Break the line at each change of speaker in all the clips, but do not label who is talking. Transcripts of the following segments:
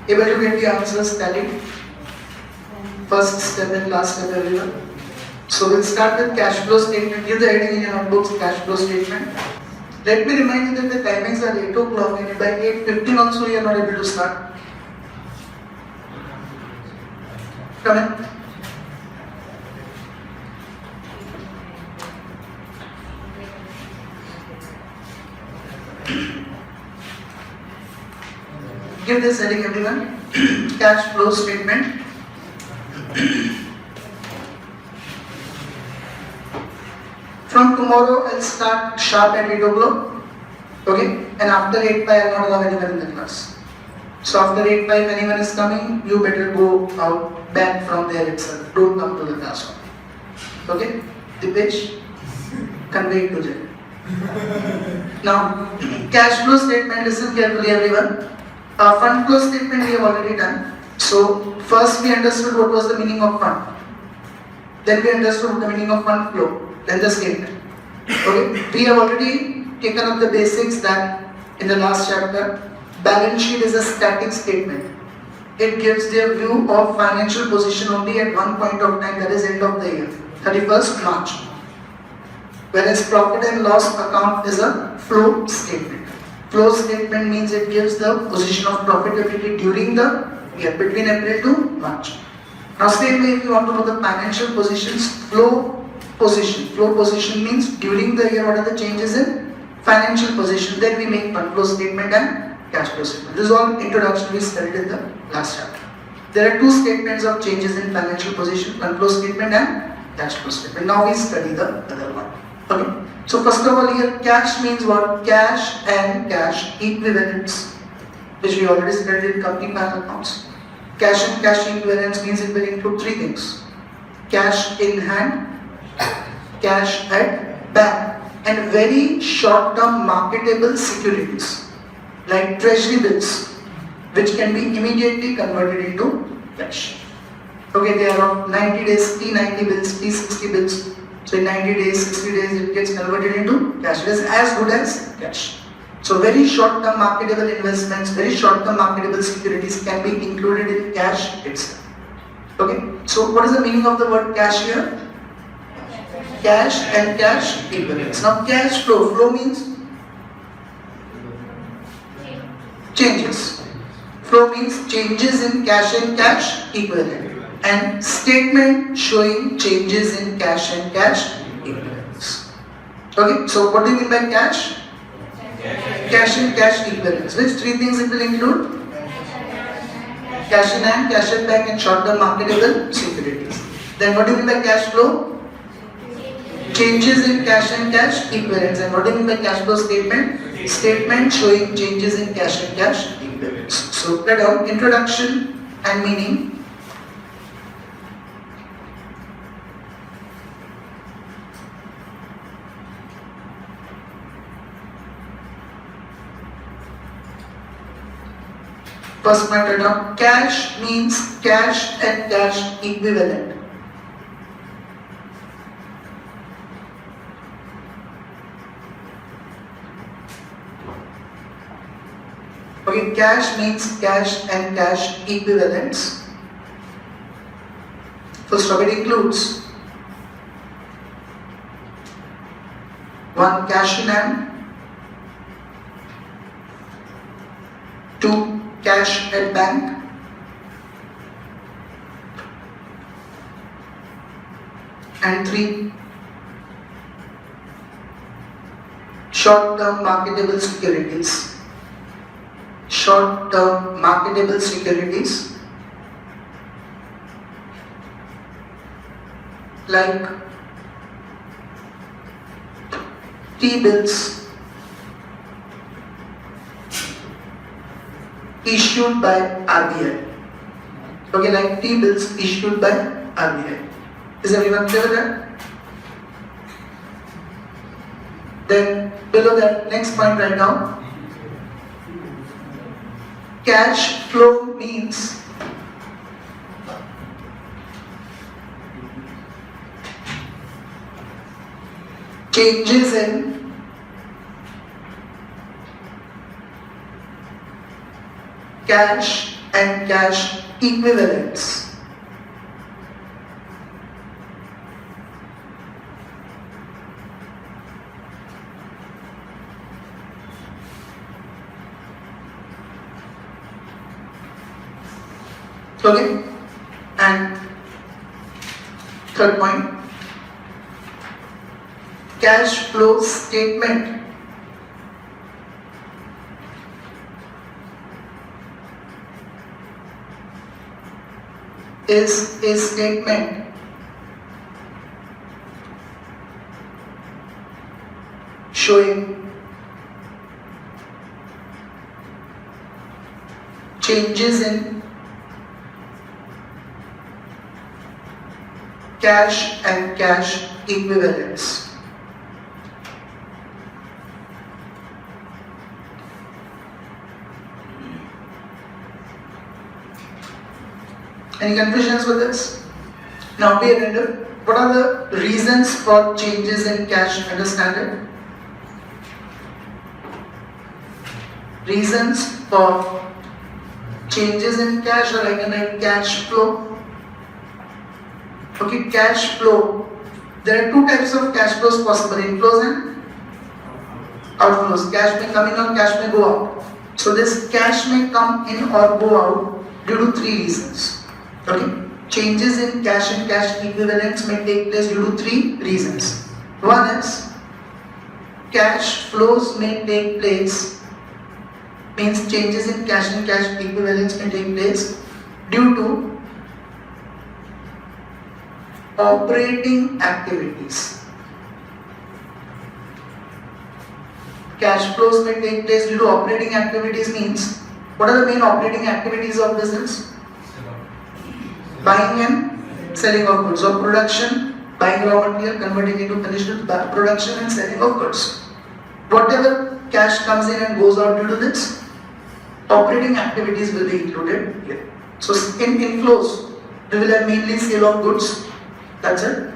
Able to get the answers tallied? First step and last step, everyone. So we'll start with cash flow statement. Give the heading in your notebooks, cash flow statement. Let me remind you that the timings are 8 o'clock and by 8:15 also you are not able to start. Come in. Give this heading, everyone. Cash flow statement. From tomorrow I'll start sharp at 8 o'clock. Okay? And after 8 I'll not allow anyone in the class. So after 8 if anyone is coming, you better go out back from there itself. Don't come to the class. Okay? Dipesh, convey it to Jay. Now, cash flow statement, listen carefully everyone. Fund flow statement we have already done. So, first we understood what was the meaning of fund. Then we understood the meaning of fund flow. Then the statement. Okay? We have already taken up the basics that in the last chapter, balance sheet is a static statement. It gives their view of financial position only at one point of time, that is end of the year, 31st March. Whereas profit and loss account is a flow statement. Flow statement means it gives the position of profitability during the year, between April to March. Now same way if you want to know the financial positions, flow position. Flow position means during the year what are the changes in financial position. Then we make fund flow statement and cash flow statement. This is all introduction we studied in the last chapter. There are two statements of changes in financial position, fund flow statement and cash flow statement. Now we study the other one. Okay. So first of all here cash means what? Cash and cash equivalents, which we already studied in company bank accounts. Cash and cash equivalents means it will include three things: cash in hand, cash at bank, and very short-term marketable securities like treasury bills, which can be immediately converted into cash. Okay, they are of 90 days, T90 bills, T60 bills. So in 90 days, 60 days, it gets converted into cash. It is as good as cash. So very short-term marketable investments, very short-term marketable securities can be included in cash itself. Okay. So what is the meaning of the word cash here? Cash and cash equivalents. Now cash flow. Flow means changes. Flow means changes in cash and cash equivalent. And statement showing changes in cash and cash equivalents. Okay, so what do you mean by cash? Cash and cash equivalents. Which three things it will include? Cash in hand, cash at bank, and short-term marketable securities. Then what do you mean by cash flow? Changes in cash and cash equivalents. And what do you mean by cash flow statement? Statement showing changes in cash and cash equivalents. So write down introduction and meaning. First point write down. Cash means cash and cash equivalent. Okay, cash means cash and cash equivalents. First of it includes 1. Cash in hand, 2. Cash at bank, and 3. Short-term marketable securities. Short-term marketable securities like T-bills issued by RBI. Okay, like T-bills issued by RBI. Is everyone clear with that? Then below that, next point right now. Cash flow means changes in cash and cash equivalents. Okay, and third point, cash flow statement is a statement showing changes in cash and cash equivalents. Any confusions with this? Now be attentive. What are the reasons for changes in cash? Understand it? Reasons for changes in cash, or I can write cash flow. Okay, cash flow. There are two types of cash flows possible: inflows and outflows. Cash may come in or cash may go out. So this cash may come in or go out due to three reasons. Okay, changes in cash and cash equivalents may take place due to three reasons. One is cash flows may take place, means changes in cash and cash equivalents may take place due to operating activities. Cash flows may take place due to operating activities means, what are the main operating activities of business? Buying and selling of goods. Or production, buying raw material, converting into finished goods, production and selling of goods. Whatever cash comes in and goes out due to this, operating activities will be included here. So in inflows, we will have mainly sale of goods. That's it.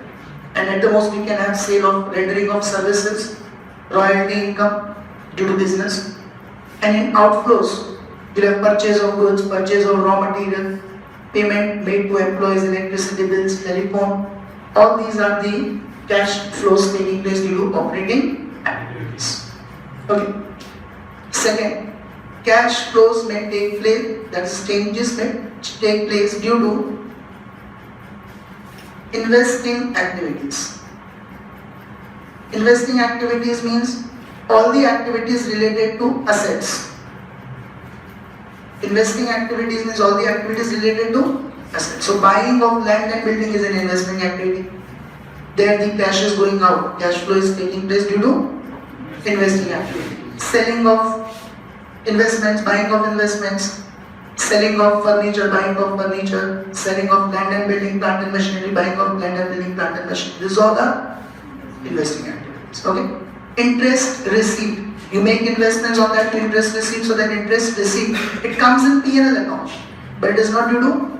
And at the most we can have sale of rendering of services, royalty income due to business. And in outflows, we have purchase of goods, purchase of raw material, payment made to employees, electricity bills, telephone. All these are the cash flows taking place due to operating activities. Okay. Second, cash flows may take place, that is changes may take place due to investing activities. Investing activities means all the activities related to assets. Investing activities means all the activities related to assets. So buying of land and building is an investing activity. There the cash is going out. Cash flow is taking place due to investing activity. Selling of investments, buying of investments, selling of furniture, buying of furniture, selling of land and building, plant and machinery, buying of land and building, plant and machinery. These are the investing activities. Okay. Interest receipt. You make investments on that to interest receipt, so that interest receipt, it comes in P&L account, but it is not due to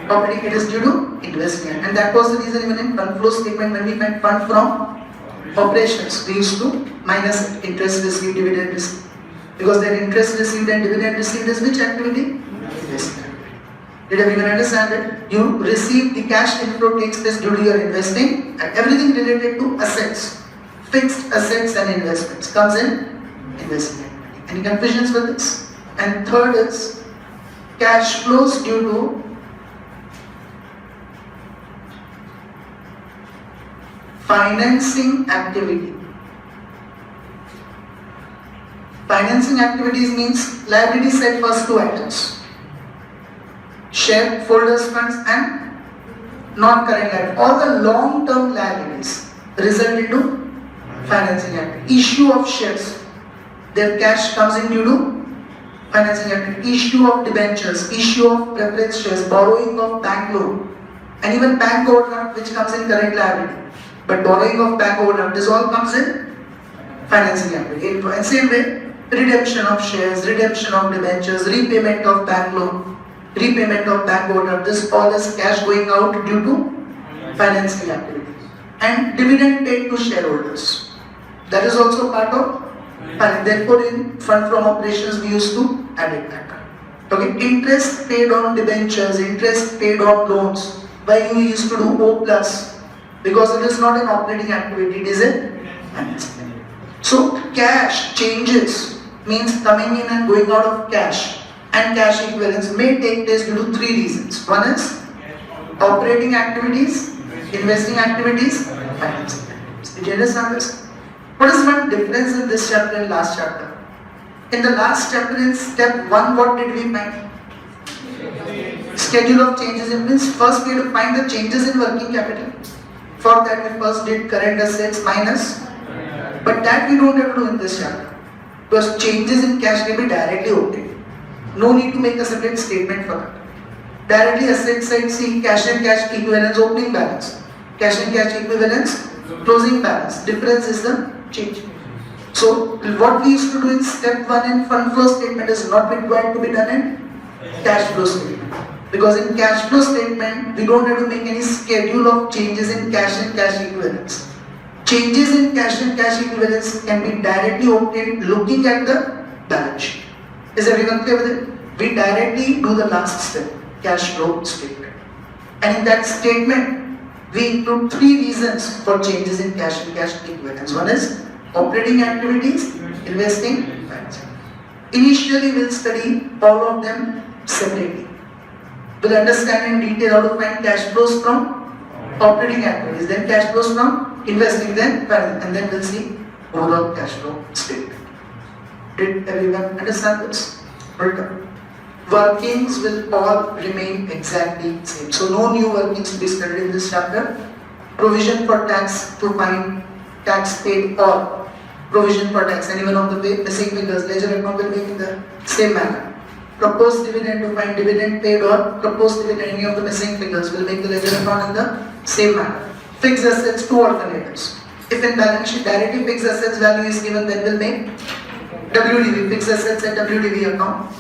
operating, it is due to investing. And that was the reason even in fund flow statement, when we meant fund from operations, we used to minus interest received, dividend received. Because that interest received and dividend received is which activity? Investing activity. Did everyone understand it? You receive the cash inflow takes place due to your investing, and everything related to assets, fixed assets and investments comes in investing activity. Any confusions with this? And third is cash flows due to financing activity. Financing activities means liability side first two items: shareholders funds and non-current liability. All the long-term liabilities result into financing activity. Issue of shares, their cash comes in due to financing activity. Issue of debentures, issue of preference shares, borrowing of bank loan, and even bank overdraft, which comes in current liability. But borrowing of bank overdraft, this all comes in financing activity. And same way, redemption of shares, redemption of debentures, repayment of bank loan, repayment of bank overdraft, this all is cash going out due to financing activity. And dividend paid to shareholders, that is also part of finance. Therefore in fund from operations we used to add it back. Okay, interest paid on debentures, interest paid on loans. Why you used to do O plus? Because it is not an operating activity, it is a financing. So cash changes means coming in and going out of cash, and cash equivalents may take place due to three reasons. One is operating activities, investing activities, financing activities. Did you understand this? What is one difference in this chapter and last chapter? In the last chapter, in step 1, what did we find? Schedule of changes in means first we had to find the changes in working capital. For that we first did current assets minus, but that we don't have to do in this chapter because changes in cash can be directly obtained. No need to make a separate statement for that. Directly asset side, see cash and cash equivalents opening balance, cash and cash equivalents closing balance. Difference is the change. So what we used to do in step 1 in fund flow statement is not required to be done in cash flow statement. Because in cash flow statement, we don't have to make any schedule of changes in cash and cash equivalents. Changes in cash and cash equivalents can be directly obtained looking at the balance sheet. Is everyone clear with it? We directly do the last step, cash flow statement. And in that statement, we include 3 reasons for changes in cash and cash equivalents. One is operating activities, investing, financing. Initially, we'll study all of them separately. We'll understand in detail how to find cash flows from operating activities, then cash flows from investing, then financing, and then we'll see overall cash flow statement. Did everyone understand this? Welcome. Workings will all remain exactly same. So no new workings to be studied in this chapter. Provision for tax to find tax paid or provision for tax. Anyone of the missing figures, ledger account will make in the same manner. Proposed dividend to find dividend paid or proposed dividend, any of the missing figures will make the ledger account in the same manner. Fixed assets, 2 alternatives. If in balance sheet directly fixed assets value is given, then we'll make WDV, fixed assets at WDV account.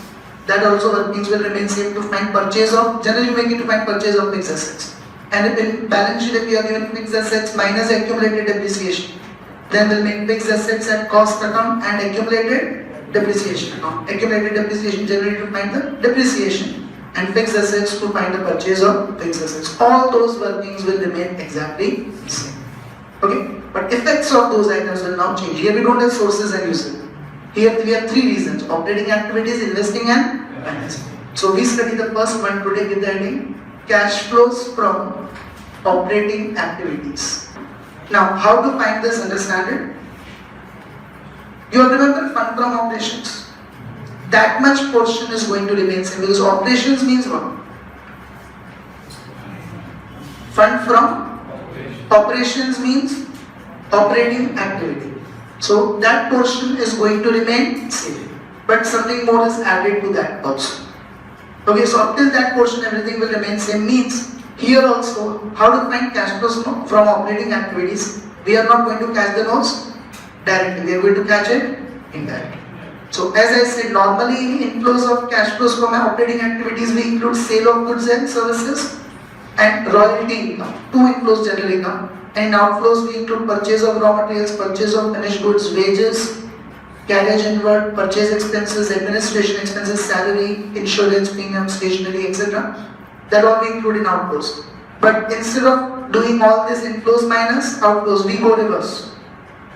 That also workings will remain same to find purchase of, generally you make it to find purchase of fixed assets. And if in balance sheet if we are given fixed assets minus accumulated depreciation, then we'll make fixed assets at cost account and accumulated depreciation account. Accumulated depreciation generally to find the depreciation and fixed assets to find the purchase of fixed assets. All those workings will remain exactly the same. Okay? But effects of those items will now change. Here we don't have sources and uses. Here we have 3 reasons: operating activities, investing and financing. So we study the first one today with the heading cash flows from operating activities. Now, how to find this? Understand it? You remember fund from operations. That much portion is going to remain same because operations means what? Fund from operations means operating activity. So that portion is going to remain same. But something more is added to that also. Okay, so up till that portion everything will remain same means here also how to find cash flows from operating activities. We are not going to catch the notes directly, we are going to catch it indirectly. So as I said, normally in inflows of cash flows from operating activities we include sale of goods and services and royalty income. 2 inflows generally come. And in outflows we include purchase of raw materials, purchase of finished goods, wages, carriage inward, purchase expenses, administration expenses, salary, insurance, premium, stationery, etc. That all we include in outflows. But instead of doing all this inflows minus outflows, we go reverse.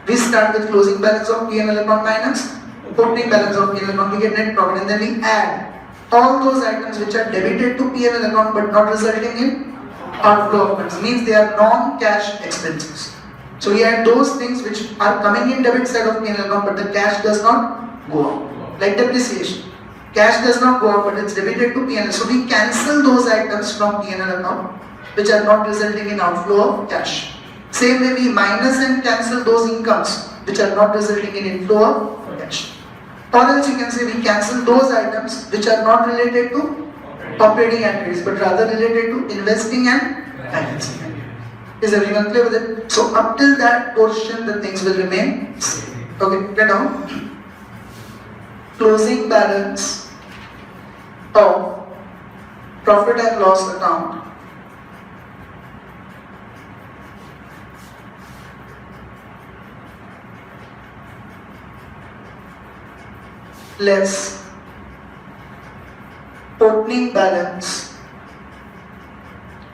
We start with closing balance of P&L account minus opening balance of P&L account, we get net profit, and then we add all those items which are debited to P&L account but not resulting in outflow of funds, means they are non-cash expenses. So we add those things which are coming in debit side of P&L account but the cash does not go out. Like depreciation. Cash does not go out but it's debited to P&L. So we cancel those items from P&L account which are not resulting in outflow of cash. Same way we minus and cancel those incomes which are not resulting in inflow of cash. Or else you can say we cancel those items which are not related to operating activities but rather related to investing and financing. Is everyone clear with it? So up till that portion the things will remain same. Okay, get down. Closing balance of profit and loss account less opening balance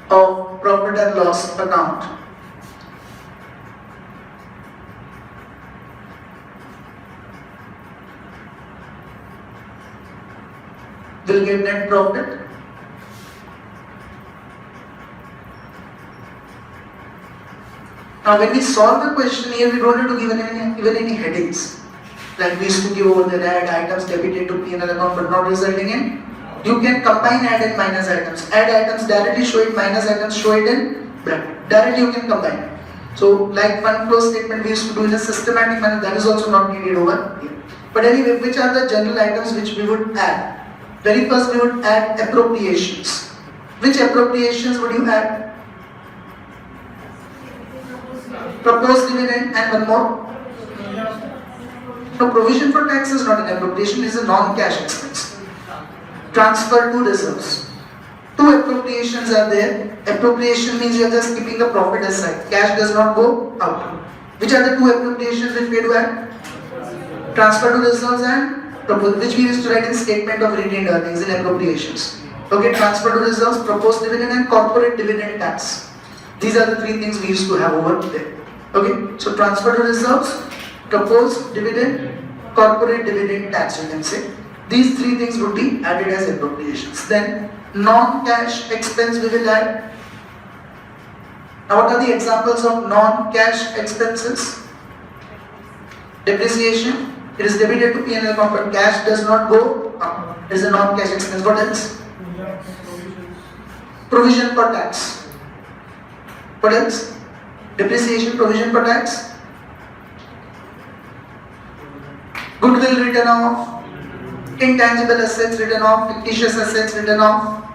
of profit and loss account will get net profit. Now when we solve the question here, we don't have to give even any headings. Like we used to give over the add items debited to P&L account but not resulting in. You can combine add and minus items. Add items directly, show it, minus items show it in bracket. Directly you can combine. So like fund flow statement we used to do in a systematic manner, that is also not needed over here. But anyway, which are the general items which we would add? Very first we would add appropriations. Which appropriations would you add? Proposed dividend and one more. No, provision for tax is not an appropriation, it is a non-cash expense. Transfer to reserves. Two appropriations are there. Appropriation means you are just keeping the profit aside. Cash does not go out. Which are the two appropriations which we do add? Transfer to reserves and which we used to write in statement of retained earnings in appropriations. Okay, transfer to reserves, proposed dividend and corporate dividend tax. These are the three things we used to have over there. Okay, so transfer to reserves, proposed dividend, corporate dividend tax you can say. These three things would be added as appropriations. Then non-cash expense we will add. Now what are the examples of non-cash expenses? Depreciation. It is debited to P&L account but cash does not go up. It is a non-cash expense. What else? Provision for tax. What else? Depreciation, provision for tax. Goodwill written off. Intangible assets written off. Fictitious assets written off.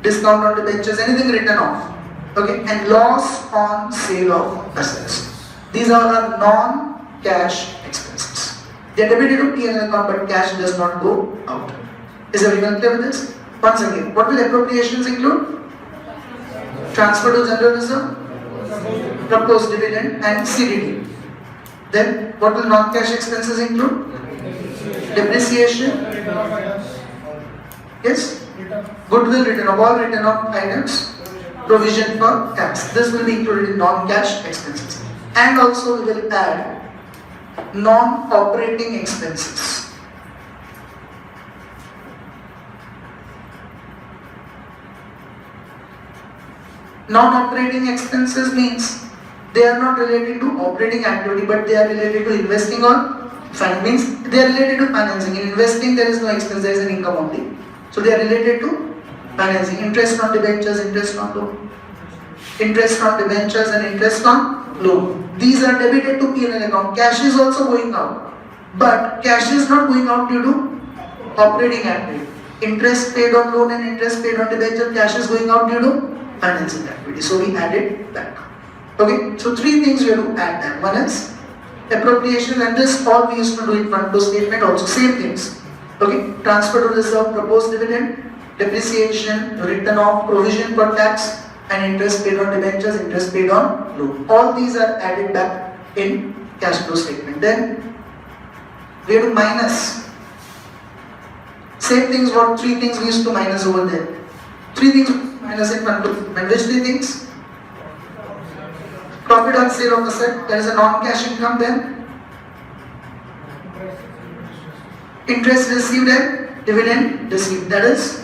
Discount on debentures, anything written off. Okay, and loss on sale of assets. These are our non-cash expenses. They are debited to P&L account but cash does not go out. Is everyone clear with this? Once again, what will appropriations include? Transfer to general reserve, proposed dividend and CDD. Then what will non-cash expenses include? Depreciation. Yes? Goodwill written off, all written off items. Provision for tax. This will be included in non-cash expenses. And also we will add non-operating expenses. Non-operating expenses means they are not related to operating activity but they are related to investing or finance. Means they are related to financing. In investing there is no expense, there is an income only. So they are related to financing. Interest on debentures, interest on loan. Interest on debentures and interest on loan. These are debited to P&L account. Cash is also going out. But cash is not going out due to operating activity. Interest paid on loan and interest paid on debenture, cash is going out due to financing activity. So we add it back. Okay, so three things we have to add that. One is appropriation, and this all we used to do in front flow statement also. Same things. Okay, transfer to reserve, proposed dividend, depreciation, written off, provision for tax, and interest paid on debentures, interest paid on loan. All these are added back in cash flow statement. Then we have to minus. Same things, what three things we used to minus over there. Three things minus in front flow statement. Which three things? Profit on sale of asset, there is a non-cash income. Then interest received and dividend received, that is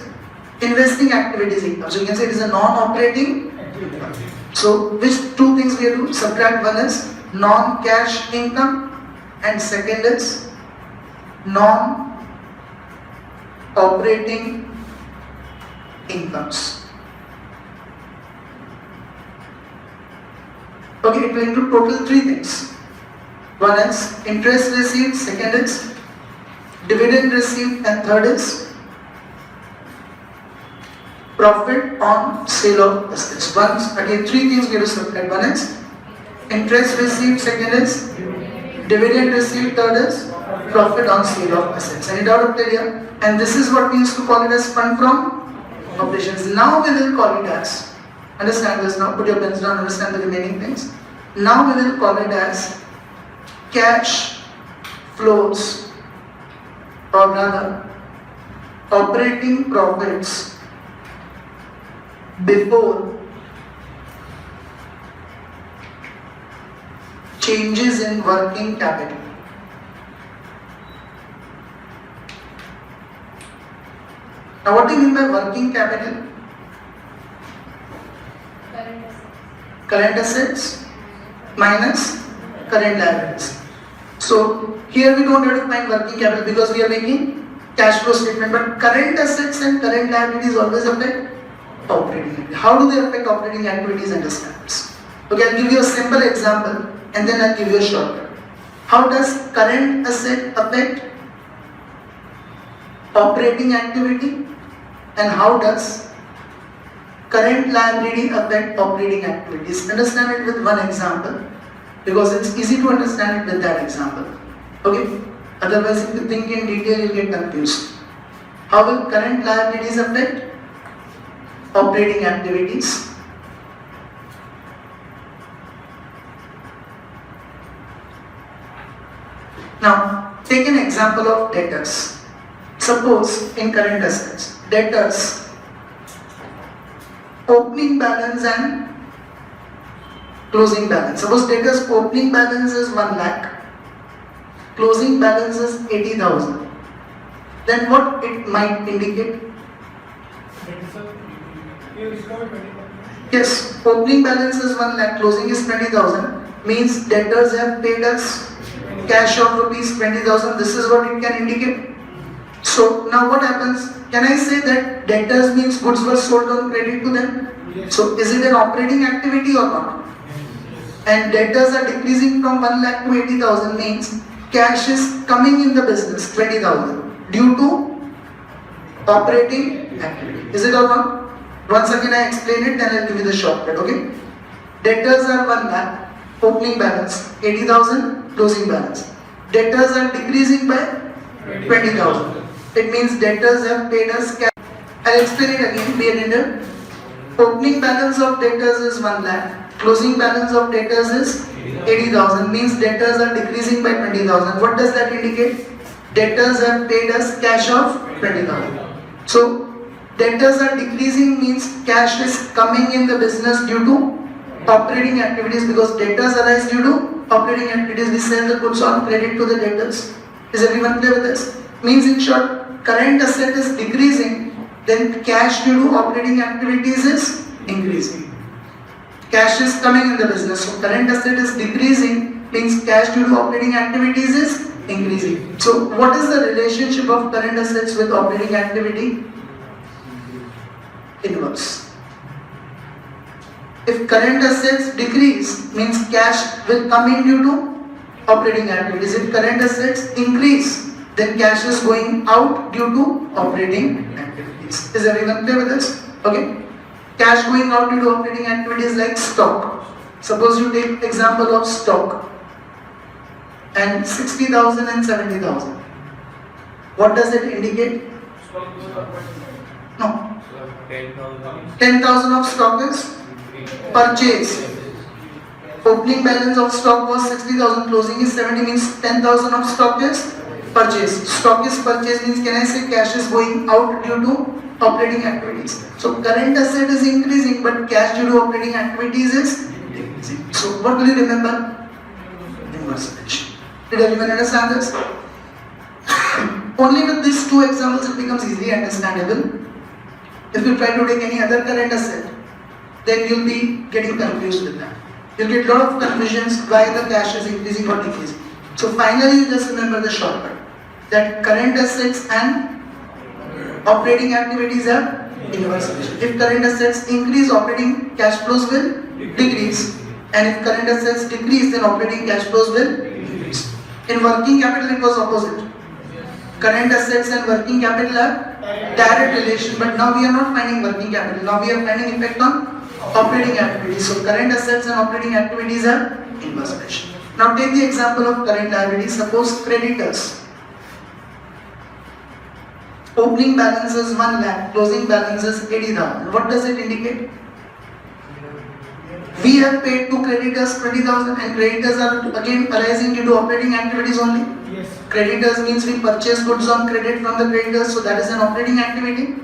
investing activities income. So you can say it is a non-operating income. So which two things we have to subtract? One is non-cash income and second is non-operating incomes. Okay, it will include total three things. One is interest received, second is dividend received, and third is profit on sale of assets. Once again, three things we have to subtract. One is interest received, second is dividend received, third is profit on sale of assets. Any doubt up there here? And this is what we used to call it as fund from operations. Now we will call it as, understand this now, put your pens down, understand the remaining things. Now we will call it as cash flows, or rather operating profits before changes in working capital. Now what do you mean by working capital? Current assets minus current liabilities. So here we don't have to find working capital because we are making cash flow statement, but current assets and current liabilities always affect operating activities. How do they affect operating activities and standards? Okay, I'll give you a simple example and then I'll give you a shortcut. How does current asset affect operating activity and how does current liability affect operating activities? Understand it with one example because it's easy to understand it with that example. Okay? Otherwise, if you think in detail, you'll get confused. How will current liabilities affect operating activities? Now, take an example of debtors. Suppose in current assets, debtors, opening balance and closing balance. Suppose debtors opening balance is 1 lakh, closing balance is 80,000. Then what it might indicate? Yes, opening balance is 1 lakh, closing is 20,000. Means debtors have paid us cash of rupees 20,000. This is what it can indicate. So now what happens? Can I say that debtors means goods were sold on credit to them? Yes. So is it an operating activity or not? Yes. And debtors are decreasing from 1 lakh to 80,000 means cash is coming in the business 20,000 due to operating activity. Is it or not? Once again I explain it, then I'll give you the shortcut. Okay? Debtors are 1 lakh, opening balance 80,000, closing balance. Debtors are decreasing by 20,000. It means debtors have paid us cash. I'll explain it again. Be attentive. Opening balance of debtors is 1 lakh. Closing balance of debtors is 80,000. Means debtors are decreasing by 20,000. What does that indicate? Debtors have paid us cash of 20,000. So debtors are decreasing means cash is coming in the business due to operating activities because debtors arise due to operating activities. We sell the goods on credit to the debtors. Is everyone clear with this? Means in short, current asset is decreasing, then cash due to operating activities is increasing. Cash is coming in the business, so current asset is decreasing, means cash due to operating activities is increasing. So what is the relationship of current assets with operating activity? Inverse. If current assets decrease, means cash will come in due to operating activities. If current assets increase, then cash is going out due to operating activities. Is everyone clear with this? Okay. Cash going out due to operating activities like stock. Suppose you take example of stock and 60,000 and 70,000. What does it indicate? No. 10,000 of stock is purchase. Opening balance of stock was 60,000, closing is 70, means 10,000 of stock is purchase. Stock is purchase means can I say cash is going out due to operating activities. So current asset is increasing but cash due to operating activities is decreasing. So what will you remember? Inverse relation. Did everyone understand this? Only with these two examples it becomes easily understandable. If you try to take any other current asset, then you'll be getting confused with that. You'll get a lot of confusions why the cash is increasing or decreasing. So finally you just remember the shortcut that current assets and operating activities are inverse relation. If current assets increase, operating cash flows will decrease, and if current assets decrease, then operating cash flows will increase. In working capital it was opposite. Current assets and working capital are direct relation, but now we are not finding working capital. Now we are finding effect on operating activities. So current assets and operating activities are inverse relation. Now take the example of current liabilities. Suppose creditors. Opening balance is 1 lakh, closing balance is 80,000. What does it indicate? We have paid to creditors 20,000 and creditors are again arising due to operating activities only.
Yes.
Creditors means we purchase goods on credit from the creditors, so that is an operating activity.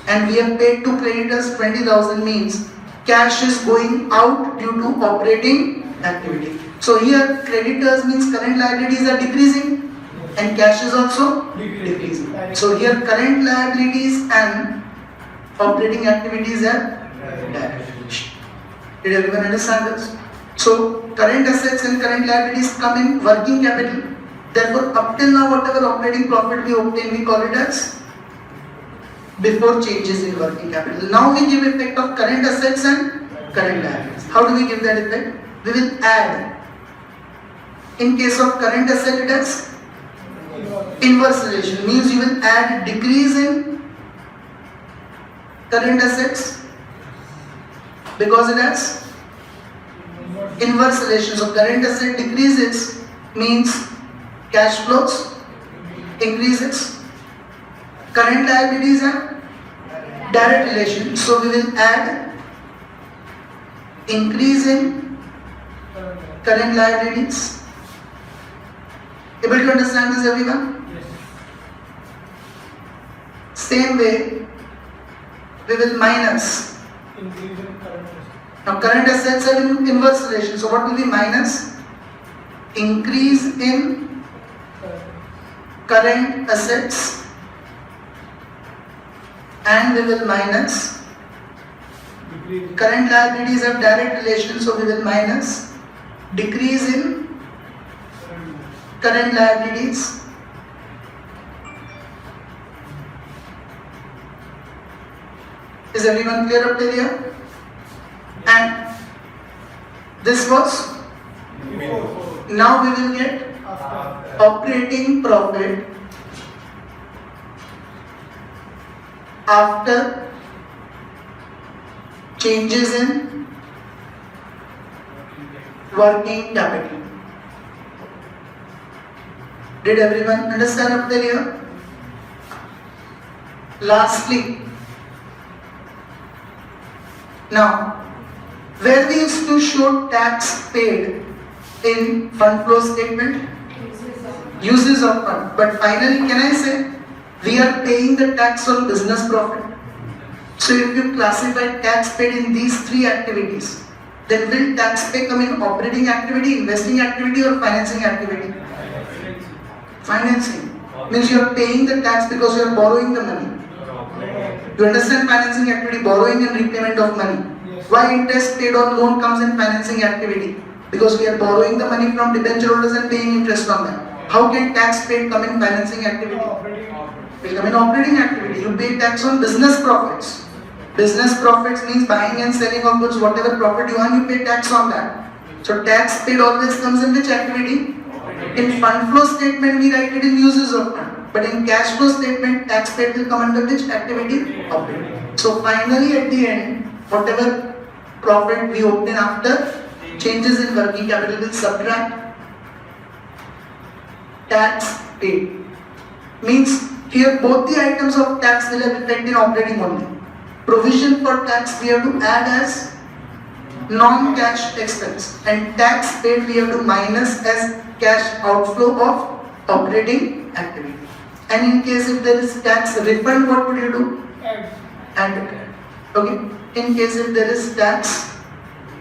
And we have paid to creditors 20,000 means cash is going out due to operating activity. So here creditors means current liabilities are decreasing and cash is also decreasing. So here current liabilities and operating activities are direct relation. Did everyone understand this? So current assets and current liabilities come in working capital. Therefore up till now whatever operating profit we obtain we call it as before changes in working capital. Now we give effect of current assets and current liabilities. How do we give that effect? We will add. In case of current asset it is inverse relation, means you will add decrease in current assets because it has inverse relation. So current asset decreases means cash flows increases. Current liabilities are direct relation, so we will add increase in current liabilities. Able to understand this, everyone?
Yes.
Same way we will minus.
Increase in current assets.
Now current assets are in inverse relation, so what will be minus? Increase in current assets, and we will minus
Decrease.
current liabilities have direct relation, so we will minus decrease in current liabilities. Is everyone clear up till here? And this was,
Before.
now we will get
After.
operating profit after changes in working capital. Did everyone understand up till here? Lastly, now where we used to show tax paid in fund flow statement, uses of fund, but finally can I say we are paying the tax on business profit. So if you classify tax paid in these three activities, then will tax pay come in operating activity, investing activity or financing activity? Financing. Means you are paying the tax because you are borrowing the money. You understand financing activity, borrowing and repayment of money.
Yes.
Why interest paid on loan comes in financing activity? Because we are borrowing the money from debenture holders and paying interest on them. How can tax paid come in financing activity?
Operating.
Will come in operating activity. You pay tax on business profits. Business profits means buying and selling of goods, whatever profit you earn, you pay tax on that. So tax paid always comes in which activity? In fund flow statement we write it in uses of fund. But in cash flow statement, tax paid will come under which activity? Operating. So finally at the end, whatever profit we obtain after changes in working capital will subtract tax paid. Means here both the items of tax will have effect in operating only. Provision for tax we have to add as non-cash expense, and tax paid we have to minus as cash outflow of operating activity. And in case if there is tax refund, what would you do?
Add.
Add it. Okay. In case if there is tax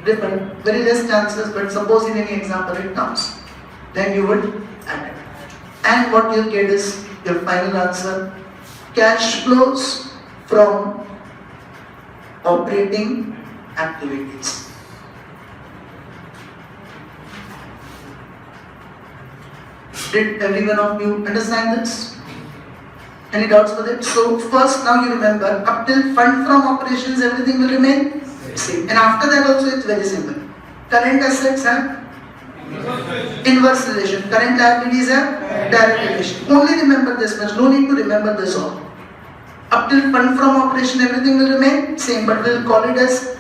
refund, very less chances, but suppose in any example it comes, then you would add it. And what you'll get is your final answer: cash flows from operating activities. Did every one of you understand this? Any doubts with it? So first, now you remember, up till fund from operations everything will remain same, and after that also it's very simple. Current assets have inverse relation, current liabilities have direct relation. Only remember this much, no need to remember this all. Up till fund from operation everything will remain same, but we'll call it as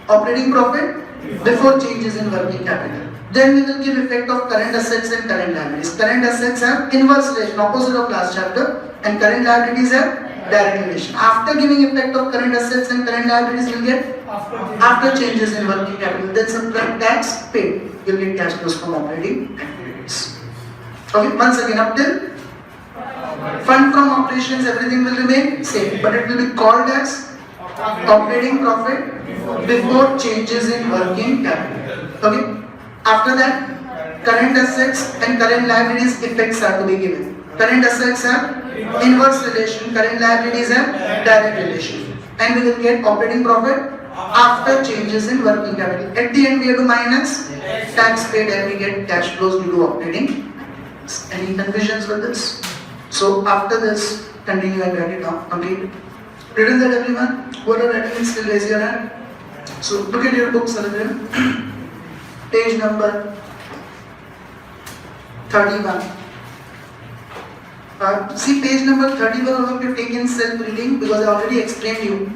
operating profit before changes in working capital. Then we will give effect of current assets and current liabilities. Current assets have inverse relation, opposite of last chapter, and current liabilities have direct relation. After giving effect of current assets and current liabilities, we'll get after changes in working capital. Then subtract tax paid, you'll get cash flows from operating activities. Okay, once again, up till fund from operations, everything will remain same, but it will be called as operating profit before changes in working capital. Okay, after that, current assets and current liabilities effects are to be given. Current assets have inverse relation, current liabilities have direct relation, and we will get operating profit after changes in working capital. At the end, we have to minus tax paid and we get cash flows due to operating. Any confusions with this? So after this, continue and write it down. Complete. Written that everyone? Who are writing, still raise your hand. So look at your books, everyone. Page number 31. See page number 31, we have taken self-reading because I already explained you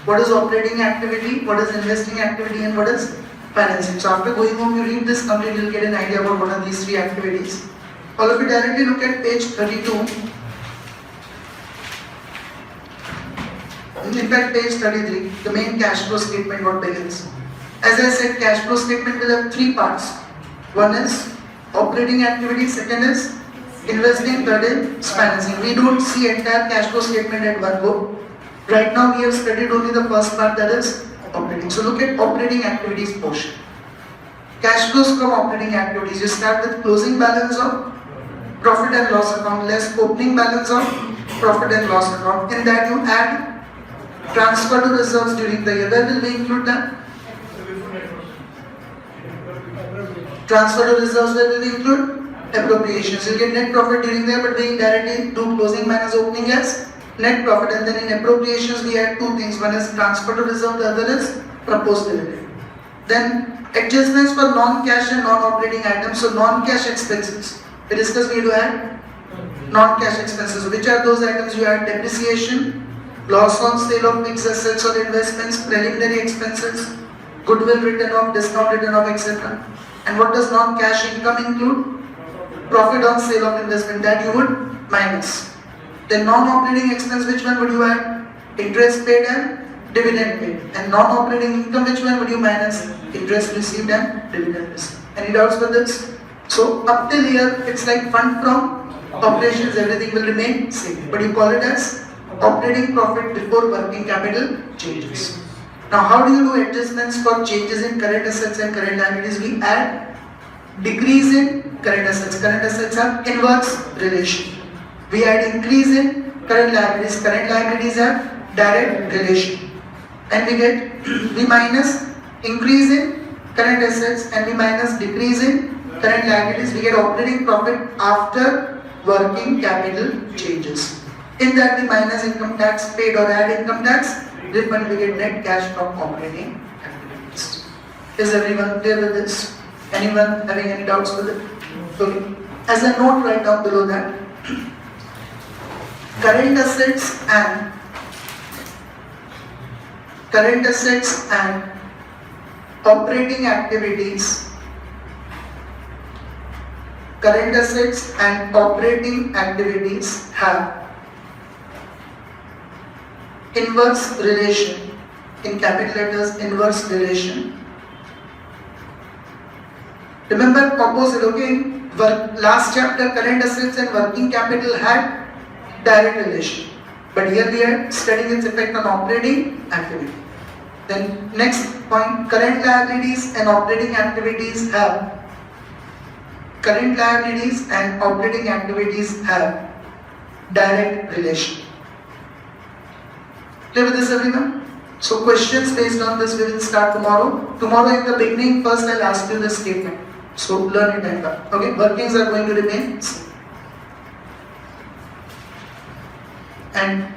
what is operating activity, what is investing activity, and what is financing. So after going home, you read this complete, you'll get an idea about what are these three activities. All of you directly look at page 32. In fact, page 33, the main cash flow statement what begins. As I said, cash flow statement will have three parts. One is operating activity, second is investing, third is financing. We don't see entire cash flow statement at one go. Right now we have studied only the first part, that is operating. So look at operating activities portion. Cash flows from operating activities. You start with closing balance of profit and loss account less opening balance of profit and loss account. In that you add transfer to reserves during the year. Where will we include that? Transfer to reserves, where will we include? Appropriations. You get net profit during the year, but we directly do closing minus opening as net profit, and then in appropriations we add two things. One is transfer to reserve, the other is proposed dividend. Then adjustments for non-cash and non-operating items. So non-cash expenses. We discussed we do add non-cash expenses. Which are those items? You add depreciation, loss on sale of fixed assets or investments, preliminary expenses, goodwill written off, discount written off, etc. And what does non-cash income include? Profit on sale of investment, that you would minus. Then non-operating expense, which one would you add? Interest paid and dividend paid. And non-operating income, which one would you minus? Interest received and dividend received. Any doubts with this? So up till here, it's like fund from operations, everything will remain same. But you call it as operating profit before working capital changes. Now how do you do adjustments for changes in current assets and current liabilities? We add decrease in current assets. Current assets have inverse relation. We add increase in current liabilities. Current liabilities have direct relation. And we minus increase in current assets and we minus decrease in current liabilities. We get operating profit after working capital changes. In that we minus income tax paid or add income tax refund, we get net cash from operating activities. Is everyone clear with this? Anyone having any doubts with it? Okay. As a note right down below that, current assets and operating activities, current assets and operating activities have inverse relation. In capital letters, inverse relation. Remember opposite, okay? Last chapter, current assets and working capital had direct relation. But here we are studying its effect on operating activity. Then next point, current liabilities and operating activities have direct relation. Clear with this everyone? So questions based on this we will start tomorrow. Tomorrow in the beginning, first I'll ask you this statement. So learn it and learn. Okay, workings are going to remain same. And